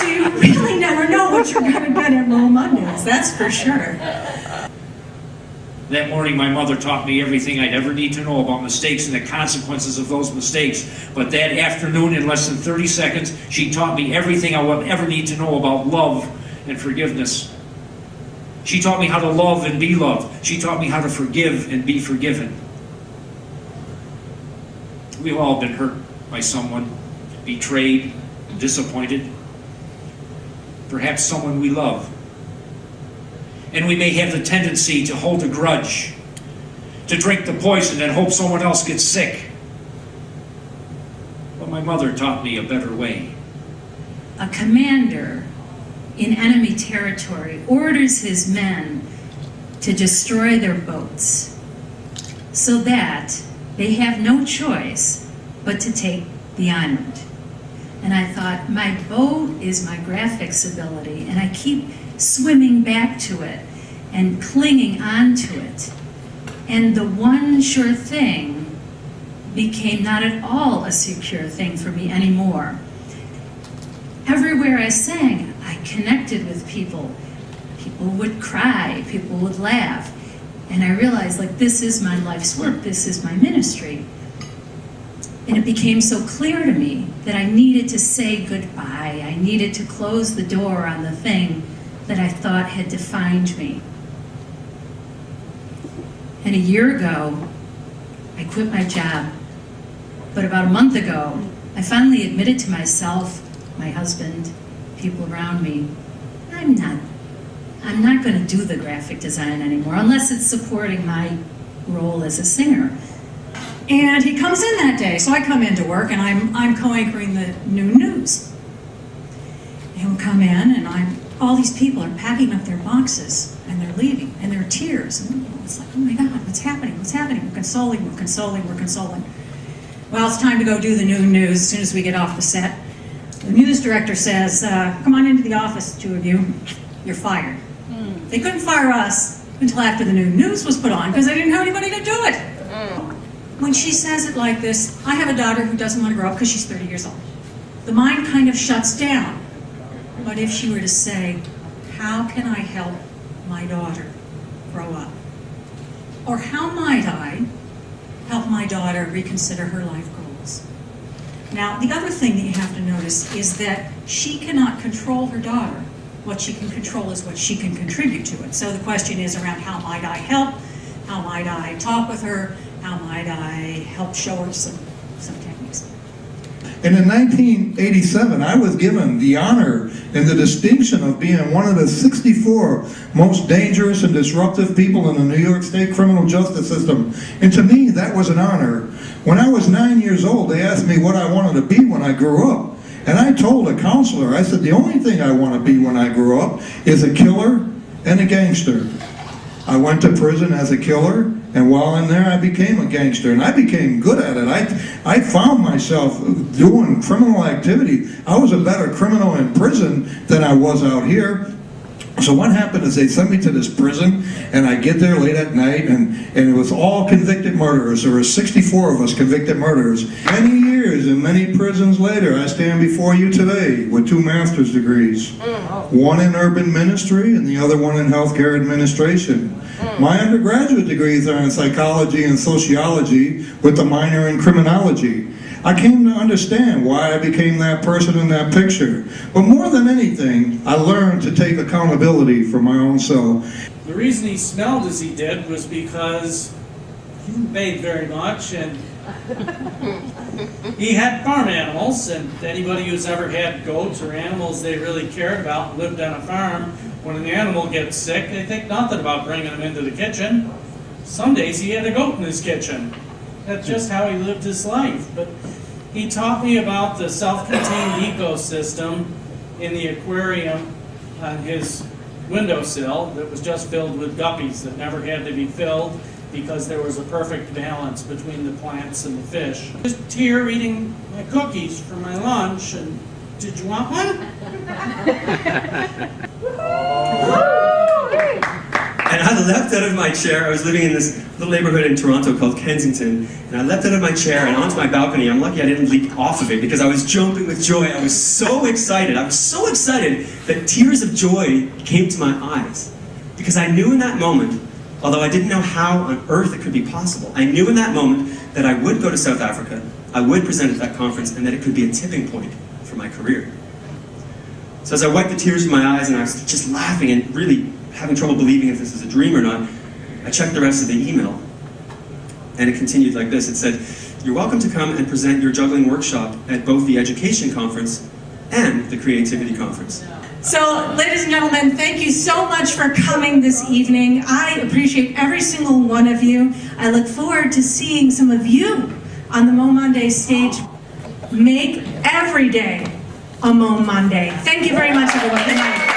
So you really never know what you're going to get at MoMondays, that's for sure. That morning, my mother taught me everything I'd ever need to know about mistakes and the consequences of those mistakes. But that afternoon, in less than 30 seconds, she taught me everything I would ever need to know about love and forgiveness. She taught me how to love and be loved. She taught me how to forgive and be forgiven. We've all been hurt by someone, betrayed, disappointed. Perhaps someone we love. And we may have the tendency to hold a grudge, to drink the poison and hope someone else gets sick. But my mother taught me a better way. A commander in enemy territory orders his men to destroy their boats so that they have no choice but to take the island. And I thought, my boat is my graphics ability, and I keep swimming back to it and clinging onto it. And the one sure thing became not at all a secure thing for me anymore. Everywhere I sang, I connected with people. People would cry, people would laugh. And I realized, like, this is my life's work, this is my ministry. And it became so clear to me that I needed to say goodbye. I needed to close the door on the thing that I thought had defined me. And a year ago, I quit my job. But about a month ago, I finally admitted to myself, my husband, people around me, I'm not going to do the graphic design anymore unless it's supporting my role as a singer. And he comes in that day, so I come into work and I'm co-anchoring the noon news. And we come in and all these people are packing up their boxes and they're leaving and there are tears. And it's like, oh my God, what's happening? What's happening? We're consoling. Well, it's time to go do the noon news as soon as we get off the set. The news director says, come on into the office, two of you. You're fired. They couldn't fire us until after the noon news was put on because they didn't have anybody to do it. When she says it like this, I have a daughter who doesn't want to grow up because she's 30 years old. The mind kind of shuts down. But if she were to say, how can I help my daughter grow up? Or how might I help my daughter reconsider her life goals? Now, the other thing that you have to notice is that she cannot control her daughter. What she can control is what she can contribute to it. So the question is around how might I help? How might I talk with her? How might I help show her some techniques? And in 1987, I was given the honor and the distinction of being one of the 64 most dangerous and disruptive people in the New York State criminal justice system. And to me, that was an honor. When I was 9 years old, they asked me what I wanted to be when I grew up. And I told a counselor, I said, the only thing I want to be when I grow up is a killer and a gangster. I went to prison as a killer, and while in there I became a gangster, and I became good at it. I found myself doing criminal activity. I was a better criminal in prison than I was out here. So what happened is they sent me to this prison, and I get there late at night, and it was all convicted murderers. There were 64 of us convicted murderers. Many years and many prisons later, I stand before you today with 2 master's degrees. One in urban ministry and the other one in healthcare administration. My undergraduate degrees are in psychology and sociology with a minor in criminology. I came to understand why I became that person in that picture. But more than anything, I learned to take accountability for my own self. The reason he smelled as he did was because he didn't bathe very much, and he had farm animals, and anybody who's ever had goats or animals they really cared about and lived on a farm, when an animal gets sick, they think nothing about bringing them into the kitchen. Some days he had a goat in his kitchen. That's just how he lived his life. But he taught me about the self-contained ecosystem in the aquarium on his windowsill that was just filled with guppies that never had to be filled because there was a perfect balance between the plants and the fish. Just here eating my cookies for my lunch, and did you want one? And I leapt out of my chair. I was living in this little neighborhood in Toronto called Kensington, and I leapt out of my chair and onto my balcony. I'm lucky I didn't leap off of it because I was jumping with joy. I was so excited. I was so excited that tears of joy came to my eyes. Because I knew in that moment, although I didn't know how on earth it could be possible, I knew in that moment that I would go to South Africa, I would present at that conference, and that it could be a tipping point for my career. So as I wiped the tears from my eyes and I was just laughing and really having trouble believing if this was a dream or not, I checked the rest of the email. And it continued like this. It said, "You're welcome to come and present your juggling workshop at both the Education Conference and the Creativity Conference." So, ladies and gentlemen, thank you so much for coming this evening. I appreciate every single one of you. I look forward to seeing some of you on the MoMondays stage. Make every day a MoMonday. Thank you very much, everyone. Good night.